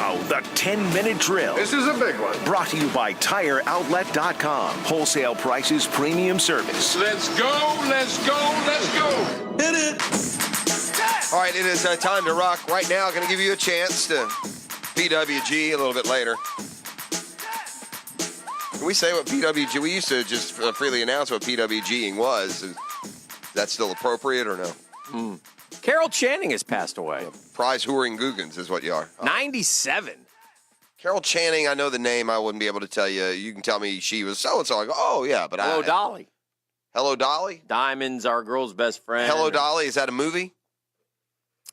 Now, the 10-minute drill. This is a big one. Brought to you by TireOutlet.com. Wholesale prices, premium service. Let's go, let's go, let's go. Hit it. All right, it is time to rock right now. Going to give you a chance to PWG a little bit later. Can we say what PWG? We used to just freely announce what PWGing was. Is that still appropriate or no? Carol Channing has passed away. Prize whoring Googans is what you are. 97. Carol Channing, I know the name. I wouldn't be able to tell you. You can tell me she was so-and-so. I go, oh, yeah, but Hello, Dolly. Hello, Dolly? Diamond's our girl's best friend. Hello, Dolly. Is that a movie?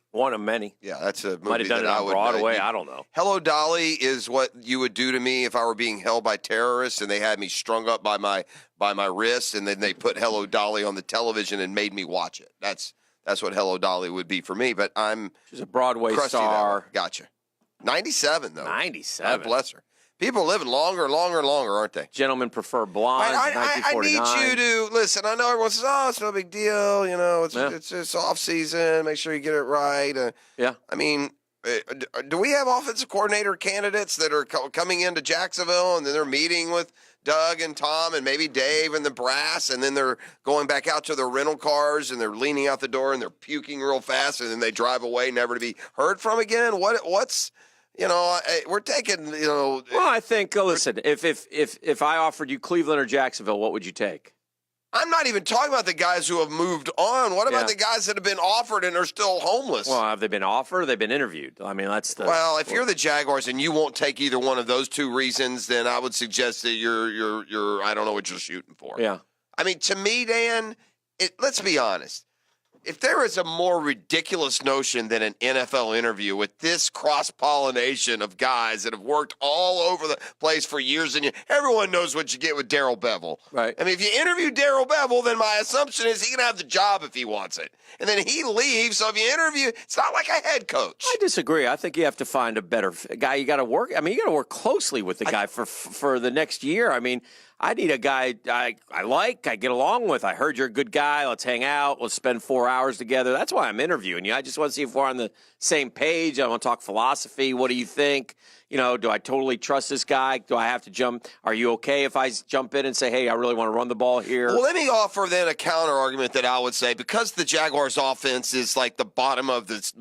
One of many. Yeah, that's a movie. Might have done it on Broadway. I don't know. Hello, Dolly is what you would do to me if I were being held by terrorists and they had me strung up by my wrists, and then they put Hello, Dolly on the television and made me watch it. That's what Hello, Dolly would be for me. But she's a Broadway star. Gotcha. 97 though. 97. God bless her. People are living longer, aren't they? Gentlemen prefer blondes. I need you to listen. I know everyone says, "Oh, it's no big deal." You know, it's just off season. Make sure you get it right. Yeah. I mean, do we have offensive coordinator candidates that are coming into Jacksonville and then they're meeting with Doug and Tom and maybe Dave and the brass, and then they're going back out to their rental cars and they're leaning out the door and they're puking real fast and then they drive away, never to be heard from again? What's we're taking, Well, I think, listen, if I offered you Cleveland or Jacksonville, what would you take? I'm not even talking about the guys who have moved on. What about the guys that have been offered and are still homeless? Well, have they been offered or they've been interviewed? I mean, that's the... Well, if you're the Jaguars and you won't take either one of those two reasons, then I would suggest that you're I don't know what you're shooting for. Yeah. I mean, to me, Dan, let's be honest. If there is a more ridiculous notion than an NFL interview with this cross-pollination of guys that have worked all over the place for years and years, everyone knows what you get with Darrell Bevell. Right. I mean, if you interview Darrell Bevell, then my assumption is he's going to have the job if he wants it. And then he leaves, so if you interview, it's not like a head coach. I disagree. I think you have to find a better guy. You got to work. I mean, you got to work closely with the guy for the next year. I mean, I need a guy I get along with. I heard you're a good guy. Let's hang out. Let's spend 4 hours together. That's why I'm interviewing you. I just want to see if we're on the same page. I want to talk philosophy. What do you think? Do I totally trust this guy? Do I have to jump? Are you okay if I jump in and say, hey, I really want to run the ball here? Well, let me offer then a counter argument that I would say, because the Jaguars offense is like the bottom of this,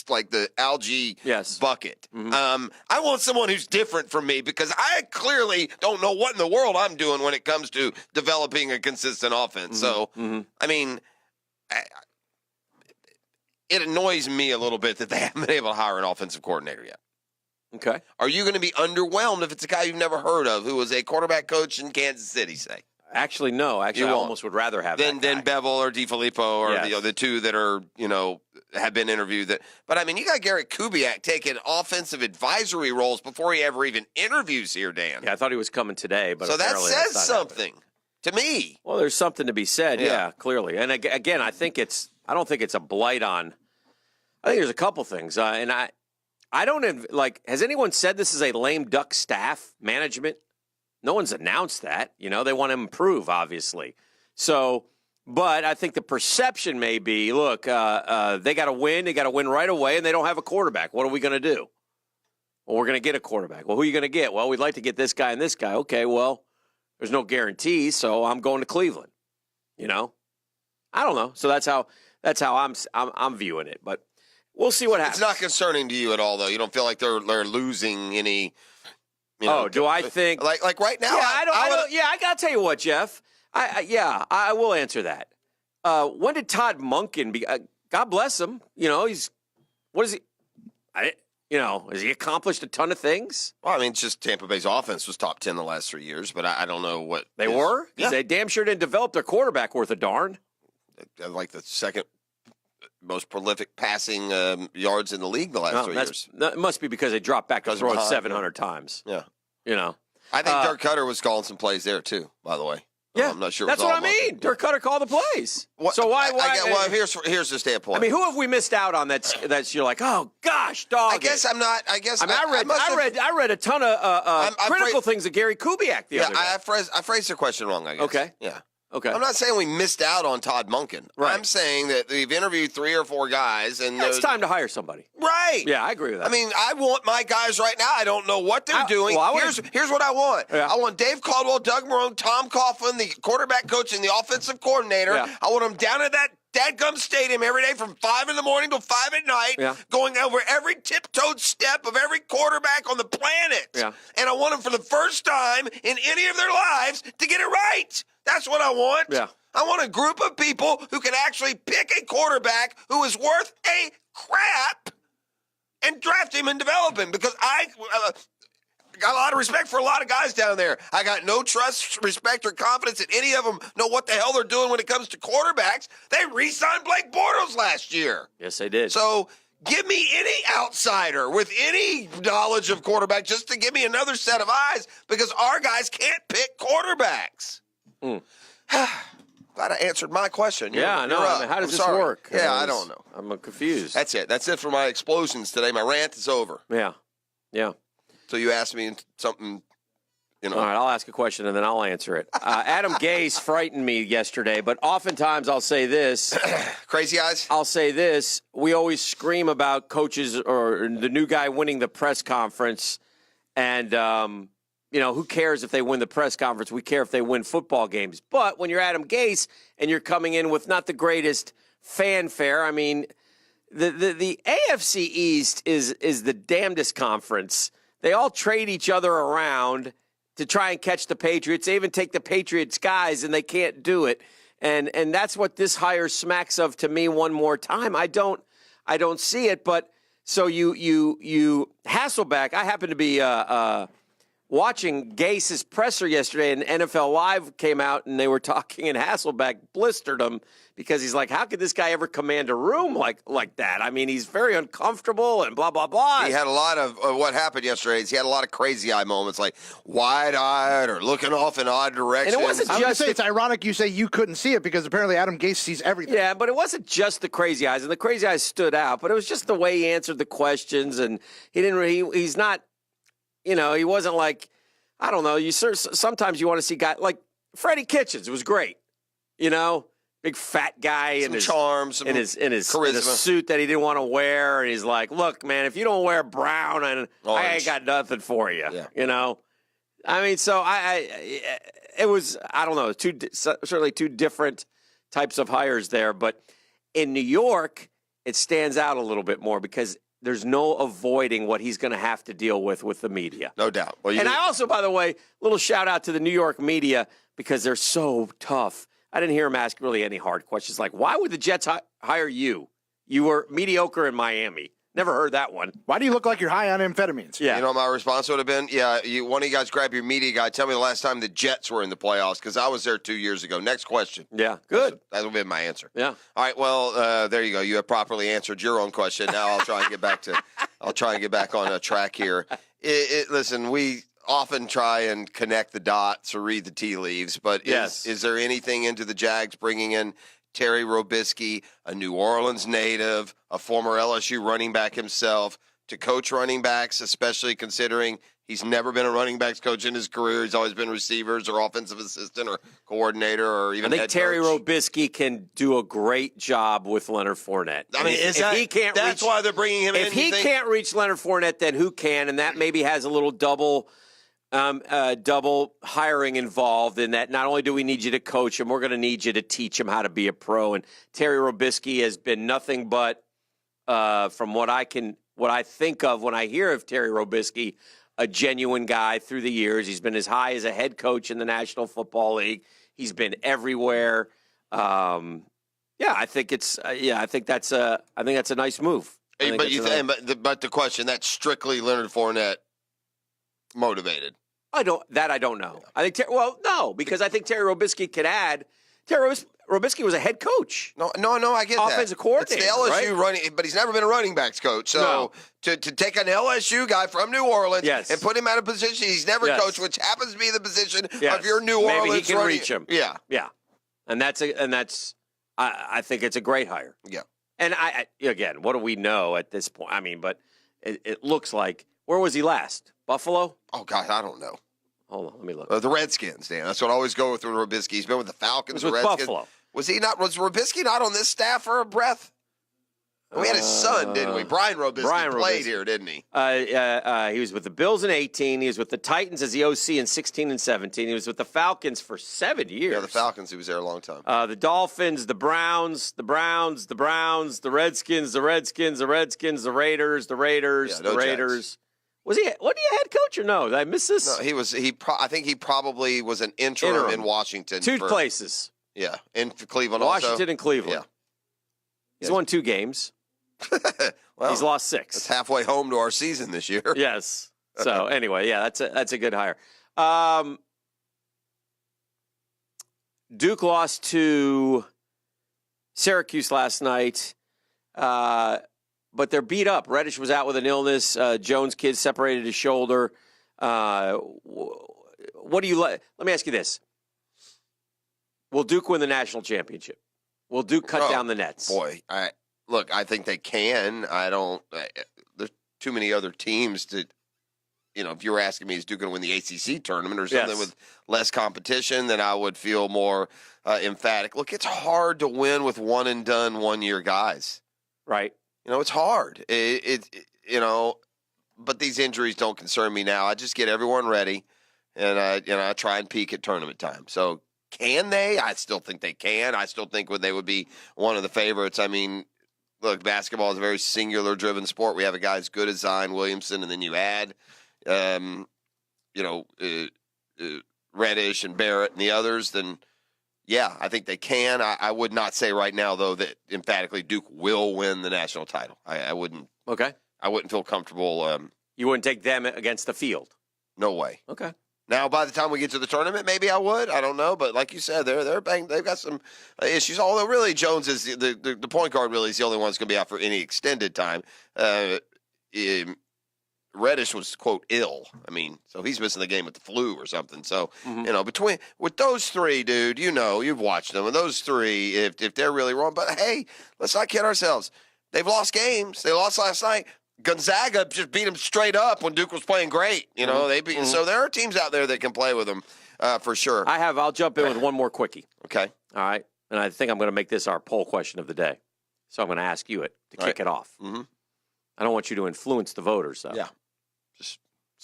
like the algae bucket. Mm-hmm. I want someone who's different from me, because I clearly don't know what in the world I'm doing when it comes to developing a consistent offense. Mm-hmm. So, I mean, it annoys me a little bit that they haven't been able to hire an offensive coordinator yet. Okay. Are you going to be underwhelmed if it's a guy you've never heard of who was a quarterback coach in Kansas City, say? Actually, no. Actually, I almost would rather have that guy. Than Bevell or DiFilippo or the two that are, have been interviewed. But, I mean, you got Garrett Kubiak taking offensive advisory roles before he ever even interviews here, Dan. Yeah, I thought he was coming today. But so that says something to me. Well, there's something to be said, yeah clearly. And, again, I don't think it's a blight on – I think there's a couple things. And I don't – has anyone said this is a lame duck staff management? No one's announced that. They want to improve, obviously. So, but I think the perception may be, look, they got to win. They got to win right away, and they don't have a quarterback. What are we going to do? Well, we're going to get a quarterback. Well, who are you going to get? Well, we'd like to get this guy and this guy. Okay, well, there's no guarantees, so I'm going to Cleveland. I don't know. So that's how I'm viewing it. But we'll see what happens. It's not concerning to you at all, though. You don't feel like they're losing any. Do I think like right now? Yeah, I gotta tell you what, Jeff. I will answer that. When did Todd Monken God bless him. Has he accomplished a ton of things? Well, I mean, it's just Tampa Bay's offense was top 10 the last 3 years, but I don't know what they were. Yeah. They damn sure didn't develop their quarterback worth a darn. Like the second most prolific passing yards in the league the last 3 years. That must be because they dropped back to throw it 700 times. Yeah. I think Dirk Cutter was calling some plays there, too, by the way. Yeah. I'm not sure. That's what I mean. Dirk Cutter called the plays. So why? Here's the standpoint. I mean, who have we missed out on that's you're like, oh, gosh, dog. I read a ton of critical things of Gary Kubiak the other day. I phrased the question wrong, I guess. Okay. Yeah. Okay. I'm not saying we missed out on Todd Monken. Right. I'm saying that we've interviewed 3 or 4 guys, and It's time to hire somebody. Right. Yeah, I agree with that. I mean, I want my guys right now. I don't know what they're doing. Here's what I want. Yeah. I want Dave Caldwell, Doug Marrone, Tom Coughlin, the quarterback coach and the offensive coordinator. Yeah. I want them down at that dadgum stadium every day from 5 in the morning till 5 at night, going over every tiptoed step of every quarterback on the planet. Yeah. And I want them for the first time in any of their lives to get it right. That's what I want. Yeah. I want a group of people who can actually pick a quarterback who is worth a crap and draft him and develop him, because I got a lot of respect for a lot of guys down there. I got no trust, respect, or confidence that any of them know what the hell they're doing when it comes to quarterbacks. They re-signed Blake Bortles last year. Yes, they did. So give me any outsider with any knowledge of quarterback just to give me another set of eyes, because our guys can't pick quarterbacks. Glad I answered my question. Yeah, I know. I mean, how does this work? Yeah, I don't know. I'm confused. That's it. That's it for my explosions today. My rant is over. Yeah. So you asked me something, All right, I'll ask a question and then I'll answer it. Adam Gase frightened me yesterday, but oftentimes I'll say this. Crazy eyes? I'll say this. We always scream about coaches or the new guy winning the press conference, and who cares if they win the press conference? We care if they win football games. But when you're Adam Gase and you're coming in with not the greatest fanfare, I mean, the AFC East is the damnedest conference. They all trade each other around to try and catch the Patriots. They even take the Patriots guys, and they can't do it. And that's what this hire smacks of to me one more time. I don't see it. But so you Hasselbeck. I happen to be watching Gase's presser yesterday, and NFL Live came out, and they were talking, and Hasselbeck blistered him because he's like, how could this guy ever command a room like that? I mean, he's very uncomfortable and blah, blah, blah. He had a lot of what happened yesterday is he had a lot of crazy eye moments, like wide-eyed or looking off in odd directions. And it wasn't I was going to say, it's ironic you say you couldn't see it, because apparently Adam Gase sees everything. Yeah, but it wasn't just the crazy eyes, and the crazy eyes stood out, but it was just the way he answered the questions, and he's not, he wasn't like, I don't know, sometimes you want to see guys, like Freddie Kitchens was great, big fat guy some charms, some in his charisma. In a suit that he didn't want to wear, and he's like, "Look, man, if you don't wear brown, and I ain't got nothing for you." Yeah. I mean, so it was, I don't know, certainly two different types of hires there, but in New York, it stands out a little bit more because there's no avoiding what he's going to have to deal with the media. No doubt. Well, and I also, by the way, little shout out to the New York media because they're so tough. I didn't hear him ask really any hard questions like, why would the Jets hire you? You were mediocre in Miami. Never heard that one. Why do you look like you're high on amphetamines? Yeah. You know what my response would have been? Yeah, one of you guys grab your media guy. Tell me the last time the Jets were in the playoffs, because I was there 2 years ago. Next question. Yeah, good. That would be my answer. Yeah. All right, well, there you go. You have properly answered your own question. Now I'll try and get back on a track here. Listen, we often try and connect the dots or read the tea leaves, but is there anything into the Jags bringing in Terry Robisky, a New Orleans native, a former LSU running back himself, to coach running backs, especially considering he's never been a running backs coach in his career. He's always been receivers or offensive assistant or coordinator or even head coach. I think Terry Robisky can do a great job with Leonard Fournette. I mean, that's why they're bringing him in? If he can't reach Leonard Fournette, then who can? And that maybe has a little double hiring involved in that. Not only do we need you to coach him, we're going to need you to teach him how to be a pro. And Terry Robisky has been nothing but, from what I think of when I hear of Terry Robisky, a genuine guy through the years. He's been as high as a head coach in the National Football League. He's been everywhere. I think that's a nice move. But the question, that's strictly Leonard Fournette motivated. I don't know. I think no, because I think Terry Robisky can add. Terry Robisky was a head coach. No, I get that. Offensive coordinator. It's the LSU running, but he's never been a running backs coach. So to take an LSU guy from New Orleans and put him at a position he's never coached, which happens to be the position of your New Orleans. Maybe he can reach him. Yeah. And I think it's a great hire. Yeah. And again, what do we know at this point? I mean, but it looks like, where was he last? Buffalo? Oh God, I don't know. Hold on, let me look. The Redskins, Dan. That's what I always go with Robisky. He's been with the Falcons, He was the with Redskins. Buffalo. Was Robisky not on this staff for a breath? We had his son, didn't we? Brian Robisky played here, didn't he? He was with the Bills in 18. He was with the Titans as the OC in 16 and 17. He was with the Falcons for 7 years. Yeah, the Falcons. He was there a long time. The Dolphins, the Browns, the Redskins, the Raiders, the Raiders. Was he a head coach or no? Did I miss this? No, he was. I think he probably was an interim in Washington. Two places. Yeah, in Cleveland. Washington also. and Cleveland. Yeah. He's won 2 games. Well, he's lost 6. It's halfway home to our season this year. Yes. So anyway, yeah, that's a good hire. Duke lost to Syracuse last night, but they're beat up. Reddish was out with an illness. Jones' kid separated his shoulder. What do you let me ask you this: will Duke win the national championship? Will Duke cut down the nets? Boy, I think they can. There's too many other teams to, if you were asking me, is Duke going to win the ACC tournament or something with less competition, then I would feel more emphatic. Look, it's hard to win with one and done 1 year guys. Right. It's hard. But these injuries don't concern me now. I just get everyone ready, and I try and peak at tournament time. So can they? I still think they can. I still think they would be one of the favorites. I mean, look, basketball is a very singular-driven sport. We have a guy as good as Zion Williamson, and then you add, Reddish and Barrett and the others, then, yeah, I think they can. I would not say right now, though, that emphatically Duke will win the national title. I wouldn't. Okay. I wouldn't feel comfortable. You wouldn't take them against the field? No way. Okay. Now, by the time we get to the tournament, maybe I would. I don't know, but like you said, they're banged. They've got some issues. Although, really, Jones is the point guard. Really, is the only one that's going to be out for any extended time. Reddish was quote ill. I mean, so he's missing the game with the flu or something. So with those three, dude, you've watched them. And those three, if they're really wrong, but hey, let's not kid ourselves. They've lost games. They lost last night. Gonzaga just beat them straight up when Duke was playing great. They beat. So there are teams out there that can play with them for sure. I'll jump in with one more quickie. Okay. All right. And I think I'm going to make this our poll question of the day. So I'm going to ask you it to kick it off. Mm-hmm. I don't want you to influence the voters, though. Yeah. It's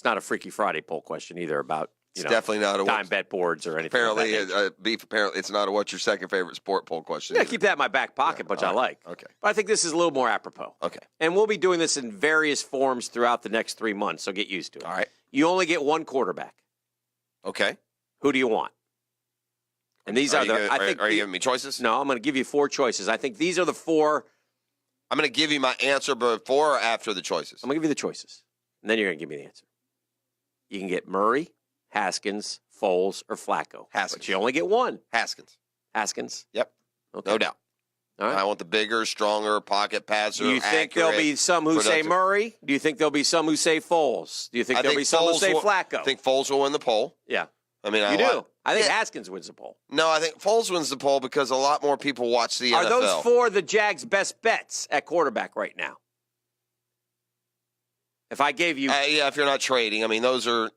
not a Freaky Friday poll question either about definitely not a time bet boards or anything. Apparently, it's not a what's your second favorite sport poll question. Yeah, keep that in my back pocket, which I like. Okay. But I think this is a little more apropos. Okay. And we'll be doing this in various forms throughout the next 3 months, so get used to it. All right. You only get one quarterback. Okay. Who do you want? And these are the. Are you giving me choices? No, I'm going to give you 4 choices. I think these are the 4. I'm going to give you my answer before or after the choices. I'm going to give you the choices, and then you're going to give me the answer. You can get Murray, Haskins, Foles, or Flacco. Haskins. But you only get one. Haskins. Haskins? Yep. Okay. No doubt. All right. I want the bigger, stronger pocket passer. Do you think there'll be some who say Murray? Do you think there'll be some who say Foles? Do you think there'll be some who say Flacco? I think Foles will win the poll. Yeah. I mean, you do. I think Haskins wins the poll. No, I think Foles wins the poll because a lot more people watch the NFL. Are those 4 the Jags' best bets at quarterback right now? If I gave you... if you're not trading. I mean, those are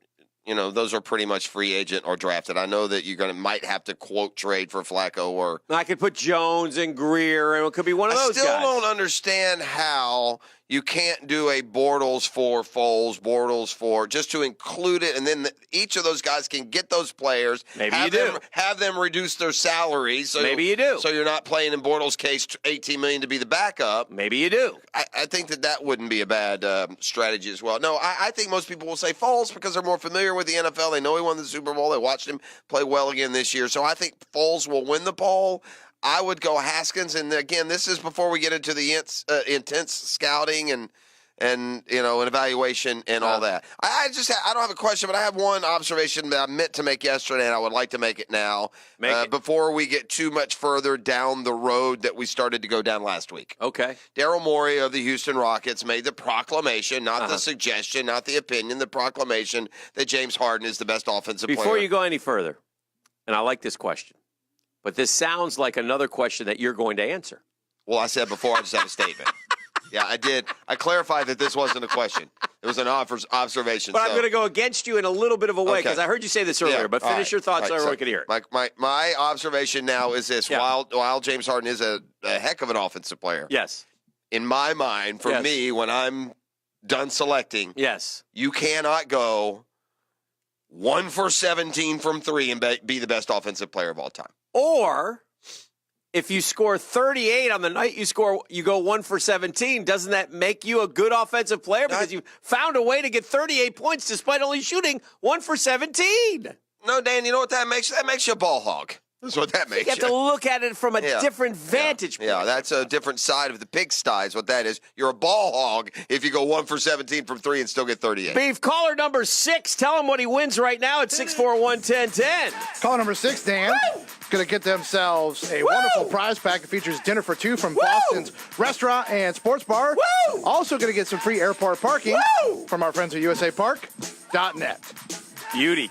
pretty much free agent or drafted. I know that might have to quote trade for Flacco or... I could put Jones and Greer, and it could be one of those guys. I still don't understand how you can't do a Bortles for Foles, Bortles for... just to include it, and then each of those guys can get those players. Maybe you do. Have them reduce their salaries. So, maybe you do. So you're not playing, in Bortles' case, $18 million to be the backup. Maybe you do. I think that wouldn't be a bad strategy as well. No, I think most people will say Foles because they're more familiar with the NFL. They know he won the Super Bowl. They watched him play well again this year. So I think Foles will win the poll. I would go Haskins. And, again, this is before we get into the intense scouting and evaluation and all that. I don't have a question, but I have one observation that I meant to make yesterday, and I would like to make it now. Before we get too much further down the road that we started to go down last week. Okay. Daryl Morey of the Houston Rockets made the proclamation, not the suggestion, not the opinion, the proclamation that James Harden is the best offensive player. Before you go any further, and I like this question, but this sounds like another question that you're going to answer. Well, I said before, I just have a statement. Yeah, I did. I clarified that this wasn't a question. It was an observation. But I'm going to go against you in a little bit of a way because I heard you say this earlier. Yeah, but finish your thoughts so everyone can hear it. My observation now is this: while James Harden is a heck of an offensive player, yes, in my mind, for me, when I'm done selecting, you cannot go 1 for 17 from 3 and be the best offensive player of all time. Or if you score 38 on the night you go 1 for 17, doesn't that make you a good offensive player because you found a way to get 38 points despite only shooting 1 for 17? No, Dan, you know what that makes? That makes you a ball hog. That's what that makes you. You have to look at it from a different vantage point. Yeah, that's a different side of the pigsty is what that is. You're a ball hog if you go 1 for 17 from 3 and still get 38. Beef, caller number 6, tell him what he wins right now at 641-1010. Caller number 6, Dan. Going to get themselves a wonderful prize pack that features dinner for 2 from Boston's restaurant and sports bar. Also going to get some free airport parking from our friends at USAPark.net. Beauty.